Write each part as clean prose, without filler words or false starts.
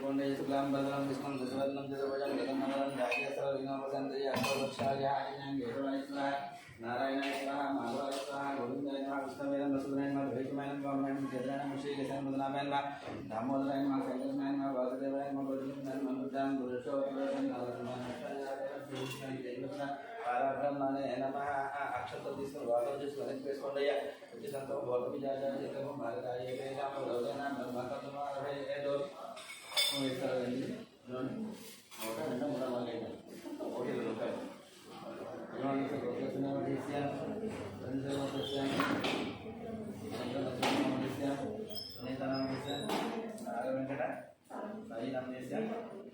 కొండే శుక్లాం బదలం విష్ణం దశవర్ణం చతుర్భుజం గగన్నవరం జాగేశ్వర విఘ్నోపశాంతరి అష్టోక్షాయ నారాయణాయ స్వాహ మాధవాయ స్వాహ గోవిందాయ నమః కృష్ణవేదం వసుదేవాయ నమః ద్వైతమాయ నమః వామనాయ చంద్రాయ నమః శ్రీకేశాయ మదనాయ నమః దామోదరాయ నమః శంకరాయ నమః వాసుదేవాయ నమః గోవిందాయ నమః బుద్ధాం పురుషోత్తమం పారాబ్రహ్మణే నమః అక్షంతలు తీసుకుని వాటర్ చేసుకుని వెనక్కి వేసుకోండియ్యా వచ్చి సంతం భోగ విజయాలు మారకాయ ఏదో వేస్తారండి ఒకటి రూపాయలు వెంకట సాయి నామ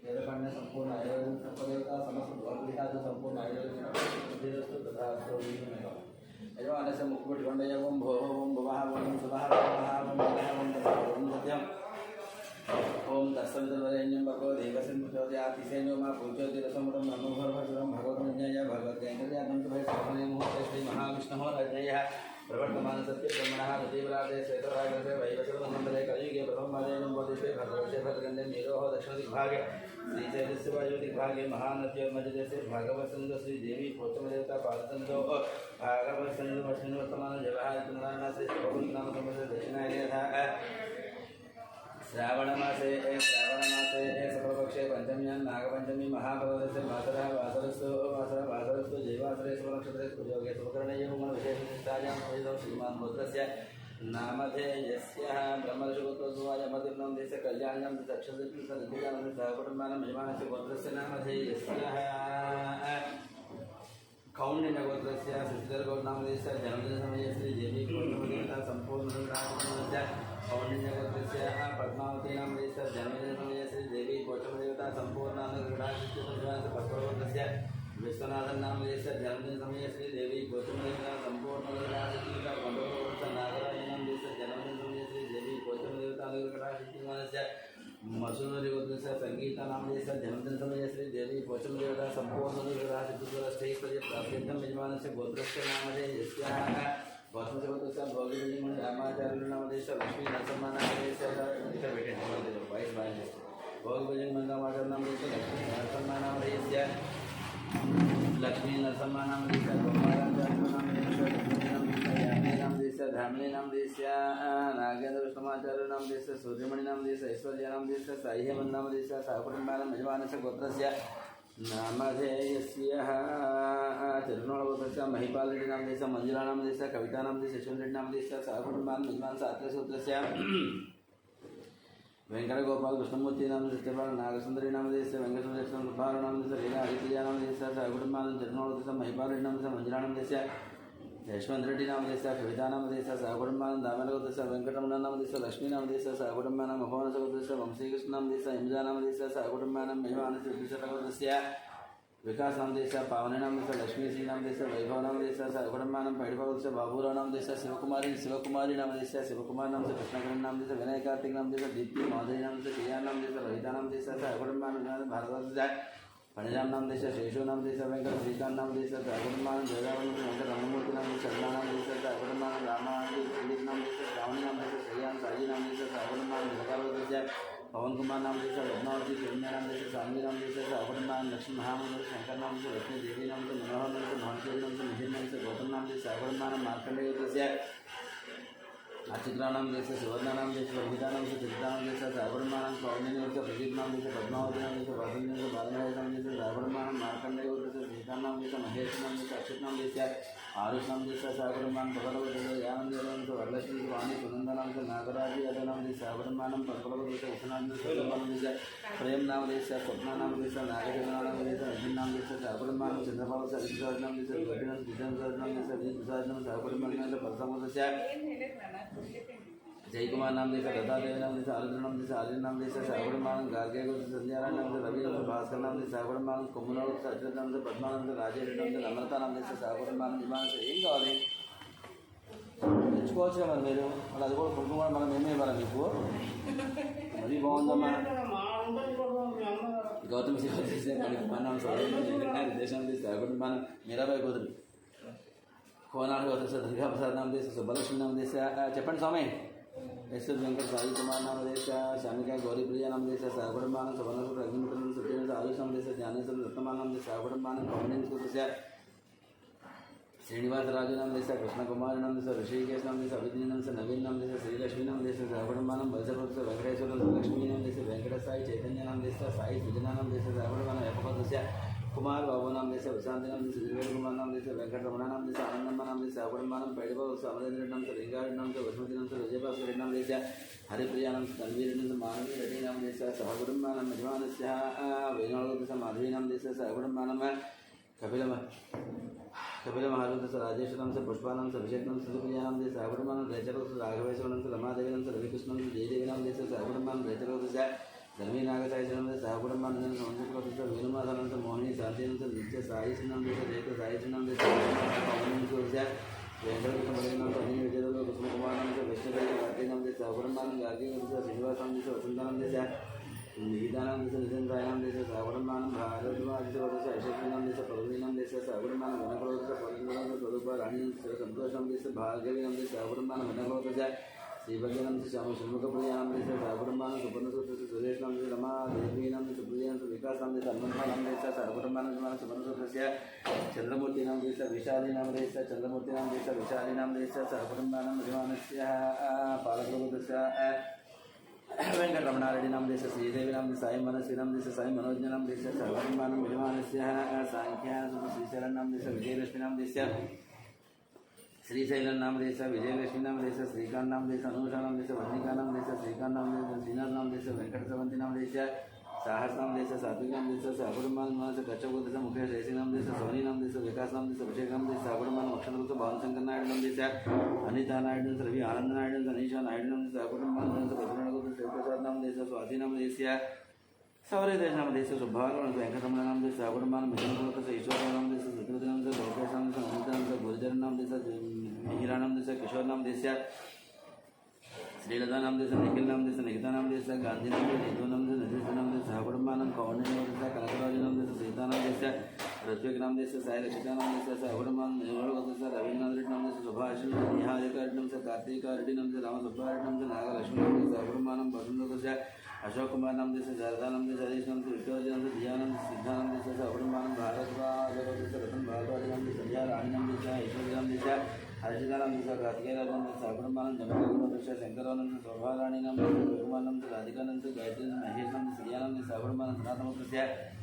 వేదపండ సంపూర్ణ ఆయుర్వేదం సర్వదేవత సమస్త భగవద్గీత సంపూర్ణ ఆయుర్వేదం అయ్యో అనేసి ముక్కు పెట్టుకోండి ఓం భో ఓం భువః ఓం శుభః ఓం సత్యం ఓం తస్సవితుర్వరేణ్యం భగవో దేవస్యం ప్రచోదయాత్ ఈశేనో మా పూజ్యోతి రసముదం నమోహర్భద్రం భగవద్గీతాయ భగవద్గీతాయాం భయసమనే ముహూర్తే శ్రీ మహావిష్ణుః రజయః ప్రవర్తమాన సత్యబ్రహ్మణः రతివ్రాతే శ్వేతరాగతే వైవస్వతమంతరే కలియుగే ప్రథమమాదేనం బోధితే భగవతే భద్రగంధే నీరోహ దక్షిణదిగ్భాగే శ్రీశైలस्य వాయుదిగ్భాగే మహానద్యోర్మధ్యదేశే భాగవత్సందో శ్రీదేవి పోచమదేవత పాదసందో భాగవత్సందో వర్తమాన జవహారనాథే నామ సంవత్సర దక్షిణాయనः श्रावणमासे शुक्लपक्षे पंचम्यां नागपंचमी महापर्वतस्य वासरः वासरस्तु जैवासरे शुभनक्षत्रे सुयोगे शुभकरणीयविशेषनिष्ठायां श्रीमान् गोत्रस्य नामधेयस्य ब्रह्मर्षिगोत्रोद्भवायमतिर्नं देशस्य कल्याण्यं दक्षिणदिक्सदिग्विजयं सहकुटुम्बानां यजमानस्य गोत्रस्य नामधेयस्य कौण्डिन्यगोत्रस्य शशिधरगौरनामधेयस्य जन्मदिनसमये श्रीदेवी गोत्रमदेवता सम्पूर्णस्य कौण्डिन्यगोत्रस्य पद्मावती नामधेयस्य जन्मदिनसमये श्रीदेवी गोत्रमदेवता सम्पूर्णस्य विश्वनाथन नामधेयस्य जन्मदिनसमये श्रीदेवी गोत्रमदेवता सम्पूर्णस्य नागराज नामधेयस्य जन्मदिनसमये श्रीदेवी गोत्रमदेवता मसूरी गोत्रस्य संगीता नामधेयस्य जन्मदिनसमये श्रीदेवी गोत्रमदेवता सम्पूर्णस्टेश्वर्य प्राप्त्यर्थं यजमानस्य गोत्रस्य नामधेयस्य गौतमस्य गोत्रस्य भोगिमणि रामाचार्य नामधेयस्य लक्ष्मी नरसम्मानामधेयस्य वाइस बाय भोगिमणि रामाचार्य नामधेयस्य लक्ष्मी नरसम्मानामधेयस्य नामधेयस्य धामनी नामधेयस्य नागेंद्र विष्णुमाचार्य नामधेयस्य सूर्यमणि नामधेयस्य ऐश्वर्य नामधेयस्य साई हेमंत नामधेयस्य सहकुटुम्बानां यजमानस्य गोत्रस्य नामधेयस्य तिरुनोळगोत्रस्य महिपालरेड्डी नामधेयस्य मंजुला नामधेयस्य कविता नामधेयस्य यशवंतरेड्डी नामधेयस्य सहकुटुम्बानां यजमानस्य आत्रेयसूत्रस्य वेंकटगोपाल कृष्णमूर्ति नामधेयस्य नागसुंदरी नामधेयस्य वेंकटेश्वर कृपाल नामधेयस्य लीला आदित्य नामधेयस्य सहकुटुम्बानां तिरुनोळगोत्रस्य महिपालरेड्डी नामधेयस्य मंजुला नामधेयस्य यशवंत रेड्डी नामधेयस्य कविता नामधेयस्य सहकुटुम्बानां दामनगोत्रस्य वेंकटरमण नामधेयस्य लक्ष्मी नामधेयस्य सहकुटुम्बानां भुवनसगोत्रस्य वंशीकृष्ण नामधेयस्य हिंजा नामधेयस्य सहकुटुम्बानां यजमानस्य विशेषगोत्रस्य विकास नामधेयस्य पावनी नामधेयस्य लक्ष्मी श्री नामधेयस्य वैभव नामधेयस्य सहकुटुम्बानां पैडभगोत्रस्य बाबूराव नामधेयस्य शिवकुमारी नामधेयस्य शिवकुमार नामधेयस्य कृष्णकिरण नामधेयस्य विनय कार्तिक नामधेयस्य दीप्ति माधुरी नामधेयस्य प्रिया नामधेयस्य ललिता नामधेयस्य सहकुटुम्बानां भारतवर्षस्य फणिराम नामधेयस्य शेषु नामधेयस्य वेंकट श्रीकांत नामधेयस्य सहकुटुम्बानां जयराम वेंकट रमणमूर्ति नामधेयस्य शरणा नामधेयस्य सहकुटुम्बानां रामाजी दिलीप नामधेयस्य श्रावणी नामधेयस्य श्रेयान साई नामधेयस्य सहकुटुम्बानां धनकारवस्य पवन कुमार नामधेयस्य पद्मावती चिरण्या नामधेयस्य सान्वी नामधेयस्य सहकुटुम्बानां लक्ष्मी महामंडल शंकर नामधेयस्य लक्ष्मी देवी नामधेयस्य मनोहर नामधेयस्य मोहनदेवी नामधेयस्य निधिन नामधेयस्य गौतम नामधेयस्य सहकुटुम्बानां मार्कंडेयस्य अचित्रा नामधेयस्य सुवर्णा नामधेयस्य ललिता नामधेयस्य चित्रा नामधेयस्य सहकुटुम्बानां कौण्डिन्यस्य प्रदीप नामधेयस्य पद्मावती नामधेयस्य वासुदेवस्य बालनाय नामधेयस्य सहकुटुम्बानां मार्कंडेयस्य सीता नामधेयस्य महेश नामधेयस्य अक्षित नामधेयस्य आरुष नामधेयस्य सहकुटुम्बानां भगवतस्य यानदेवानां वरलक्ष्मी वाणी सुनंदा नामधेयस्य नागराजी यादव नामधेयस्य सहकुटुम्बानां पर्वतस्य उष्णानामधेयस्य नामधेयस्य प्रेम नामधेयस्य स्वप्ना नामधेयस्य नागदेवना नामधेयस्य अर्जुन नामधेयस्य सहकुटुम्बानां चंद्रभावस्य अभिषेक नामधेयस्य गोपीनाथ विजय नामधेयस्य विजय सहकुटुम्बानां परसमोदस्य जयकुमार नामधेयस्य दत्तादेवी नामधेयस्य आरुद्र नामधेयस्य आर्यन नामधेयस्य सहकुटुम्बानां गार्गे संध्यारायण नामधेयस्य रवि नामधेयस्य भास्कर नामधेयस्य सहकुटुम्बानां कुम्भनोत्सव अच्युत नामधेयस्य पद्मानंद राजेश नामधेयस्य अमृता नामधेयस्य सहकुटुम्बानां यजमानस्य ఏం కావాలి తెచ్చుకోవచ్చు కదా మీరు మళ్ళీ అది కూడా కుంకుమ మనం ఏమీ ఇవ్వాలి మీకు మరీ బాగుందమ్మా గౌతమ శివ చేసే దేశం सहकुटुम्बानां మీరాబాయి కూతురు కోనాడు గౌతమ దుర్గా ప్రసాద్ నామధేయस्य సుబ్బలక్ష్మి నామధేయस्य చెప్పండి స్వామి एस वेंकट साई कुमार नाम देश शामिका गौरी प्रिया नाम देश सागुड़मान सवर्णसुर अग्निमित्र सत्यन आयुष नाम देश ज्ञानेश्वर रत्नमान नाम देश सागुड़मान कौंडिन सुतस्य श्रीनिवास राजू नाम देश कृष्ण कुमार नाम देश ऋषिकेश नाम देश अभिज्ञ नाम से नवीन नाम देश श्रीलक्ष्मी नाम देश सागुड़मान बलसपुर वेंकटेश्वर लक्ष्मी नाम देश वेंकट साई चैतन्य नाम देश साई सुजना नाम देश सागुड़मान व्यापक कुमार बाबू नाम देश प्रशांति नाम देश दिवेश कुमार नाम देश वेंकट रमण नाम देश आनंदम्मा नाम देश सागुड़मान पैडबा अमरेंद्र नाम से लिंगारेड्डी नाम से वसुमती नाम से विजयभास्कर नाम देश हरिप्रिया नाम से तन्वीर नाम से मानवी रेड्डी नाम देश सहकुटुंबान यजमान वेणुदेश माधवी नाम देश सहकुटुंबान कपिल महारुद्र से राजेश नाम से पुष्पा नाम से अभिषेक नाम से सुप्रिया नाम देश सहकुटुंबान रेचर राघवेश्वर नाम से रमादेवी नाम से रविकृष्ण नाम से जयदेवी नाम देश सहकुटुंबान रेचर से धर्मी नागसाई नाम से सहकुटुंबान संस्कृत वेणुमाध नाम से मोहिनी शांति नाम से नित्य साई नाम देश जयत साई नाम देश वेंकटेश्वर बड़े नाम से अनिल विजय कृष्ण कुमार नाम से वैष्णव भारती नाम से सहकुटुंबान गार्गी नाम से श्रीनिवास नाम से वसंत नाम से निकिता नाम से नितिन राय नाम से सहकुटुंबान भारद्वाज अशोक नाम से पल्लवी नाम से सहकुटुंबान वनक्रोध पल्लवी स्वरूप रानी संतोष नाम से भार्गवी नाम से सहकुटुंबान वनक्रोध श्रीभद्र नाम से श्याम षण्मुखप्रिया नाम से सहकुटुंबान सुपर्णसूत्र से सुरेश नाम से रमा देवी नाम से सुप्रिया नाम से विकास नाम से हनुमंत नाम से सहकुटुंबान सुपर्णसूत्र से चंद्रमूर्ति नाम से विशाली नाम से चंद्रमूर्ति नाम से विशाली नाम से सहकुटुंबान यजमानस्य पालकरूपस्य वेंकटरमणारेड्डी नाम से श्रीदेवी नाम से साई मनस्वी नाम से साई मनोज नाम से सहकुटुंबान यजमानस्य सांख्या श्रीशैल नाम से विजयलक्ष्मी नाम से श्रीशैलन नाम देश विजयलक्ष्मी नाम देश श्रीकांत नाम देश अनुषा नाम देश वंदिका नाम देश श्रीकांत नाम देश श्रीनाथ नाम देश वेंकट सवंती नाम देश साहस नाम देश सात्विक नाम देश सहकुटुंबान नाम से कच्छप देश मुकेश जयसी नाम देश सोनी नाम देश विकास नाम देश अभिषेक नाम देश सहकुटुंबान अक्षर भावशंकर नायडू नाम देश अनिता नायडू रवि आनंद नायडू अनीशा नायडू नाम देश सहकुटुंबान भद्रनाथ शिवप्रसाद नाम देश स्वाति नाम देश सौर्य देश नाम देश सुभाग वेंकटरमण नाम देश सहकुटुंबान मिथुन ईश्वर नाम देश सुकृति नाम से लोकेश नाम से अनिता नाम से गुरुजर नाम देश मिहिरा नाम देश किशोर नाम देश श्रीलता नाम देश निखिल नाम देश निकिता नाम देश गांधी नाम देश निधु नाम देश नजीश नाम देश सहकुटुंबान कौंडिन्य नाम देश कनकराज नाम देश सीता नाम देश ऋत्विक नाम देश साई रक्षिता नाम देश सहकुटुंबान रविन्द्रनाथ रेड्डी नाम देश सुभाष निहारिका रेड्डी नाम से कार्तिक रेड्डी नाम से राम सुब्बा रेड्डी नाम से नागलक्ष्मी नाम देश सहकुटुंबान वसुंधरा अशोक कुमार नाम देश शारदा नाम देश हरीश नाम से विष्णुजी नाम से दिया नाम से सिद्धा नाम देश सहकुटुंबान भारद्वाज रतन भारद्वाज नाम देश संध्या रानी नाम देश ईश्वरी नाम देश हर्षिता नाम देश कार्तिकेय नाम देश सहकुटुंबान जमक देश शंकर नाम से शोभा रानी नाम से कुमार नाम से राधिका नाम से गायत्री महेश नाम से श्रिया नाम से सहकुटुंबान सनातन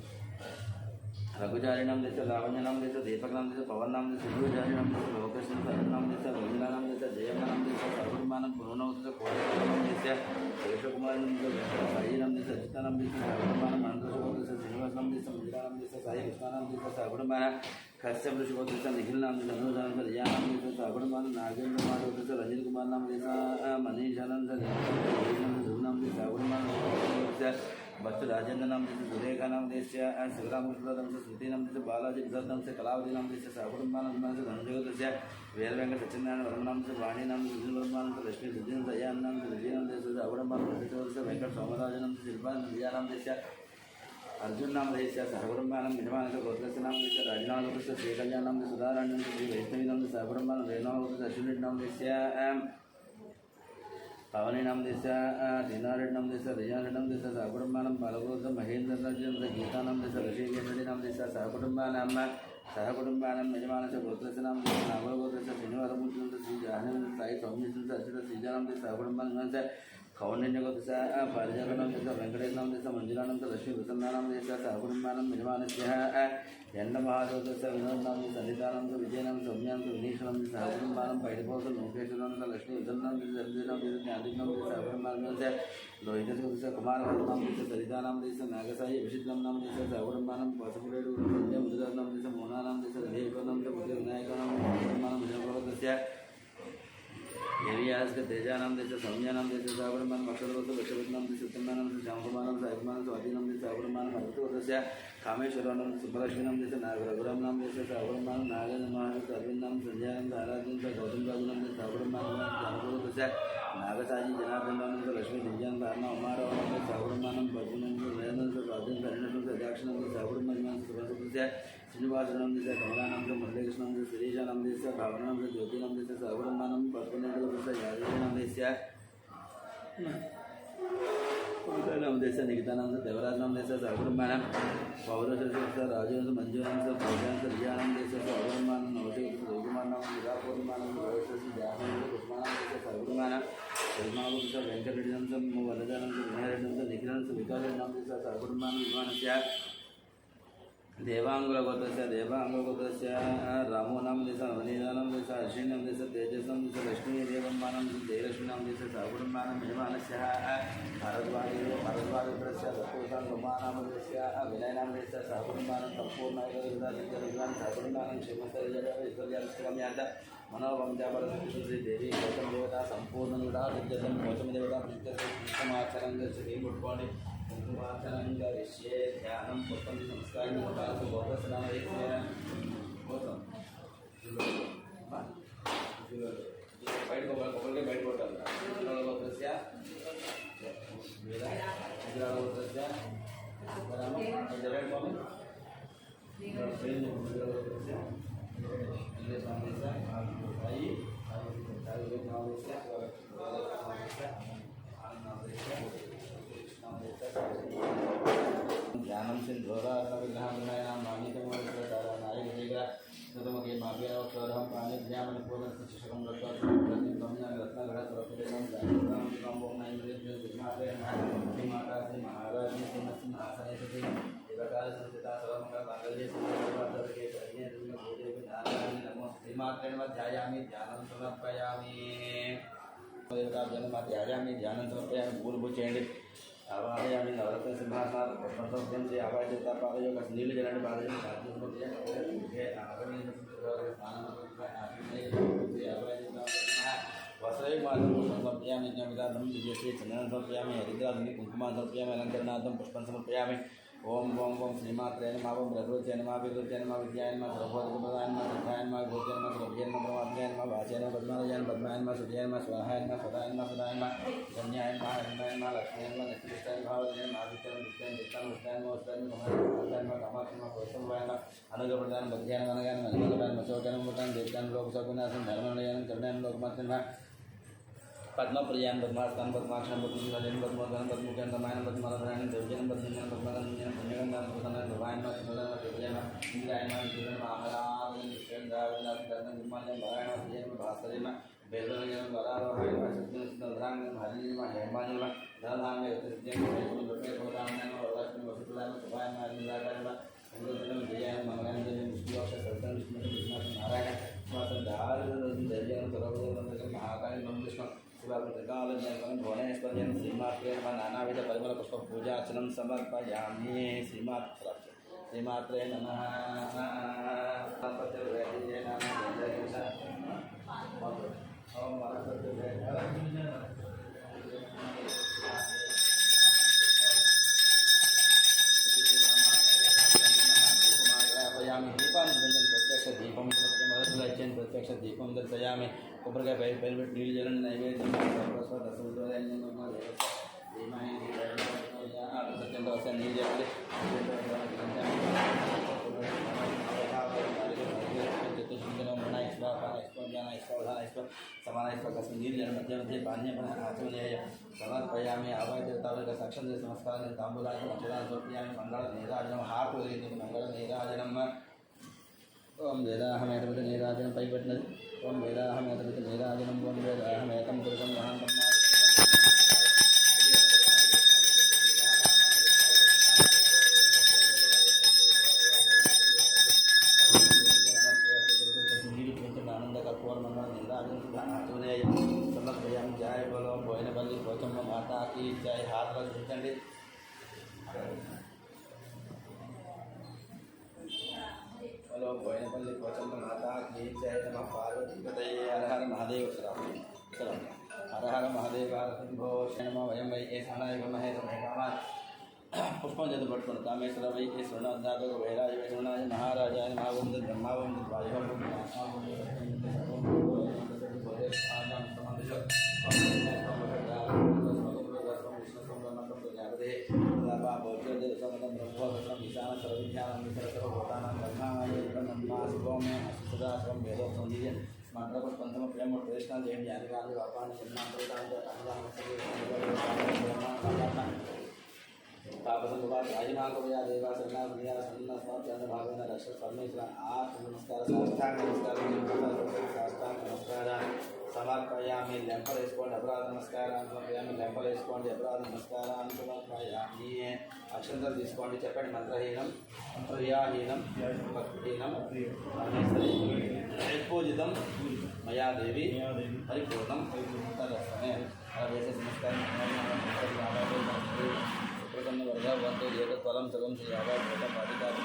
रघुचारी नाम देश लावण्य नाम देश दीपक नाम देश पवन नाम देश शिवचारी नाम देश लोकेश नाम देश रवीला नाम देश जयम्मा नाम देश सहकुटुंबान पूर्णव कोट नाम देश केशव कुमार नाम देश साई नाम देश अचिता नाम देश सहकुटुंबान मंत्र देश श्रीनिवास नाम देश मंदिरा नाम देश साई कृष्णा नाम देश सहकुटुंबान कश्यप ऋषिकोदेश निखिल नाम देश अनुज नाम देश रिया नाम देश सहकुटुंबान नागेंद्र कुमार देश रंजित कुमार नाम देश मनीषा नाम देश ध्रुव नाम देश सहकुटुंबान भक्त राजेंद्र नाम देश सुरेखा नाम देश शिवराम नाम से श्रुति नाम देश बालाजी प्रसाद नाम से कलावती नाम देश सहकुटुंबान नाम से धनजय देश वीर वेंकट सत्यनारायण वर्मा नाम से वाणी नाम से सुनील वर्मा नाम से लक्ष्मी सुधीन दयान नाम से विजय नाम देश सहकुटुंबान से वेंकट सोमराज नाम से शिल्पा विजया नाम देश अर्जुन नाम देश सहकुटुंबान यजमान गोत्रस्य नाम देश राजनाथ गोत्रस्य श्रीकल्याण नाम देश सुधारायण नाम से श्री वैष्णवी नाम से सहकुटुंबान रेणा गोत्रस्य अश्विनी नाम देश पावनी नाम देश टीनारेड्डी नाम देश रियान नाम देश सहकुटुंबान बालगोत्र महेंद्र राजेंद्र गीता नाम देश ऋषिकेश रेड्डी नाम देश सहकुटुंबान यजमान से गोत्रस्य नाम देश नागल गोत्रस्य श्रीनिवासमूर्ति नाम से श्री जाहनंद साई सौम्य से अर्चित श्रीजा नाम देश सहकुटुंबान से कौंडिन्य गोत्रस्य पारिजात नाम देश वेंकटेश नाम देश मंजुला नाम से लक्ष्मी प्रसन्ना नाम देश सहकुटुंबान यजमानस्य यन्न महादेवस्य विनोद नाम देश अनिता नाम से विजय नाम सौम्या नाम से विनीश नाम देश सहकुटुंबान पैडपोष लोकेश नाम से लक्ष्मी विधन नाम देश संजय नाम देश ज्ञानिक नाम देश सहकुटुंबान से लोहित गोत्रस्य कुमार नाम देश सरिता नाम देश नागसाई अभिषित नाम देश सहकुटुंबान वासुदेव संजय मुद्रा नाम देश मोना नाम देश देव नाम से बुद्ध विनायक नाम सहकुटुंबान विजयप्रोदस्य एरियाज के तेजा नाम देश सौम्या नाम देश सहकुटुंबान अक्षरवस्तु लक्ष्मण नाम देश सत्यनारायण नाम से श्यामकुमार नाम से आयुष्मान स्वाति नाम देश सहकुटुंबान भरतवर्षस्य कामेश्वर नाम सुब्बलक्ष्मी नाम देश रघुराम नाम देश सहकुटुंबान नागेंद्र महाराज अरविंद नाम संजय नाम आराधन गौतम राजू नाम देश सहकुटुंबान जानपुरस्य नागसाजी जनार्दन नाम से लक्ष्मी दिव्यान धारणा उमाराव नाम देश सहकुटुंबान भजन नरेंद्र स्वाधीन करुण से अध्यक्ष नाम देश सहकुटुंबान सुब्रह्मण्य श्रीनिवास नाम देश कमला नाम से मुरलीकृष्ण नाम से श्रीजा नाम देश भावना नाम से ज्योति नाम देश सहकुटुंबान पद्मनाभ नाम से यादव नाम देश नाम देशा निकिता नाम से देवराज नाम देशा सागुरमान पौरुष राजवंश मंजूरांश पौजांश रियानाम देशा सागुरमान नवशे रघुमान नाम निरापूर्णमान भविष्य जाहन कुष्मान देशा सागुरमान शर्मावंश वेंकटेश नाम से वरदानंद विनायक नाम से निखिलांश विकास नाम देशा सागुरमान विमानस्य देवांगुलगोत्रस्य देवांगुलगोत्रस्य रामो नाम देशा वनीनाम देशा अश्विनी नाम देशा तेजस नाम देशा लक्ष्मी देवम्मानं देवलक्ष्मी नाम देशा सागुरमानं यजमानस्य भारद्वाजगोत्रस्य दत्तोषां ब्रह्मानाम देशस्य विनय नाम देशा सागुरमानं संपूर्णैकविधान सागुरमानं श्रीमन्तर्यज्ञात मनोवंशापरश्री देवी गौतम देवता संपूर्ण विधान गौतम देवता समाचरण मुट्कोंडि कुंकुमार्चनं ऋष्ये ध्यानं पुष्पं संस्कारं गोपालस्य गोत्रस्नामयज्ञ गौतम बैठ गोपाल बैठ गोपाल गोत्रस्य गोत्रस्य ध्यानं सिंधोराविग्रहां नामिकमोदारानायकविग्रह नतमगे माभ्यावक्षरहं पाणिभ्यामणिपूर्णस्य शिशकं रत्नगणसरस्वतीनां जानकां ओं नैवेद्यं विघ्नाते माता श्री महाराज सिंहासने सति देवकालसंस्थिता सर्वमंगलमांगल्ये सर्वसर्वार्थसाधके शरण्ये त्र्यम्बके नारायणे नमो श्रीमात्रे नमः ध्यायामि ध्यानं समर्पयामि ध्यायामि ध्यानं समर्पयामि भूर्भुव చేయండి आवाहयामि नवरत्न सिंहासनाथ पुष्पसंस्थं से आवाह देवता पादयोग नील जलन पादयोग साधुमते आगमन स्नानं वस्त्रे मानं समर्पयामि ज्ञानविदानं विजयसे चन्दनं समर्पयामि हरिद्राधुनि कुङ्कुमां समर्पयामि अलङ्करणार्थं पुष्पं समर्पयामि ओम ओम ओम श्रीमात्रे नमः ओम रघुवते नमः विद्युते नमः विद्याय नमः सर्वभूतप्रदाय नमः सिद्धाय नमः भूते नमः सर्वज्ञाय नमः परमात्माय नमः वाचाय नमः पद्माय नमः पद्माय नमः सूर्याय नमः स्वाहाय नमः सदाय नमः सदाय नमः धन्याय नमः हिरण्याय नमः लक्ष्मीय नमः लक्ष्मीष्टाय नमः भावनाय नमः आदित्याय नमः नित्याय नित्याय वस्ताय नमः वस्ताय नमः महाय नमः कामाक्षी नमः गौतमवाय नमः अनुग्रहप्रदाय नमः बध्याय नमः अनगाय नमः अनगाय नमः शौचाय नमः मुक्ताय देवताय नमः लोकसगुणासं धर्मनिलयं करुणाय नमः लोकमात्रं नमः पद्मप्रियां पद्मास्तां पद्माक्षं पद्मजलं पद्मोदनं पद्मुखं रमायणं पद्मनाभरायणं देवजनं पद्मजनं पद्मगन्धनं पुण्यगन्धनं पद्मनाभं भवायनं पद्मनाभं देवजनं इंद्रायनं इंद्रनं आमलानं निष्कंदावनं धर्मं निर्माणं भवायनं श्रीयं भास्करेण बेदनं वरारोहणं सत्यं हरिं हेमानं धनानां यत्सिद्धं लोके भवतां वरलक्ष्मी वसुतलां भवायनं निराकरणं इंद्रजनं जयानं मंगलं विष्णुवक्ष सत्यं विष्णुं नारायण स्वासं दारुणं देवजनं सर्वभूतं महाकाय नमः शिवाकालज्ञानं भुवनेश्वर्यं श्रीमात्रे नमः नानाविध परिमल पुष्प पूजा अर्चनं समर्पयामि श्रीमात्रे नमः प्रत्यक्ष दीपम दर्शयामि कोपरकाय पैर नील जलन नैवेद्य सत्यं नील जल नील जल मध्य मध्य पान्य आचमनीय समर्पयामि आवाह देवता साक्षात् नमस्कार तांबूलाय अक्षरान् समर्पयामि मंगल नीराजनं हाथ मंगल नीराजनं ओम वेदाहमेतमिति नीराजनं पैपट्टिनदि ओम वेदाहमेतमिति नीराजनं ओम वेदाहमेतं पुरुषं महान्तं समर्पयामि जय बोलो बोयनपल्ली पोचम्म माता की जय हाथ रखिंचंడి बोलो बोयनपल्ली पोचम्म माता की जय नमः पार्वती पतये हर हर महादेव हर हर महादेव शंभो नमः वयं वै ए स्वर्णाय विमहे समयकामान् पुष्पं जतु पट्टुकोंडि कामेश्वर वै ए स्वर्णोद्धारक वैराज वै स्वर्णाय महाराजाय नमः ओं तत् ब्रह्मा ओं तत् वायुः ओं तत् మంత్రపుష్పంతమ ప్రేమ ప్రవేశనాలు చేయండి అధికారులు పాపాన్ని చిన్నాంతరికాంత తాపసంభా రాజనాగోయా దేవా సన్నాభయా సన్న స్వాత్యాన భాగవన రక్ష పరమేశ్వర నమస్కార సాష్టాంగ నమస్కారాన్ని సమర్పయామి లెంపలు వేసుకోండి అపరాధ నమస్కారాన్ని సమర్పయామి లెంపలు వేసుకోండి అపరాధ నమస్కారాన్ని సమర్పయామి అక్షంతలు తీసుకోండి చెప్పండి మంత్రహీనం క్రియాహీనం భక్తిహీనం పూజితం మయా దేవి పరిపూర్ణం తదస్తమే అలా వేసే నమస్కారం సుప్రసన్న వర్గ వంతు ఏకత్వలం సర్వం శ్రీ ఆభాషం అధికారం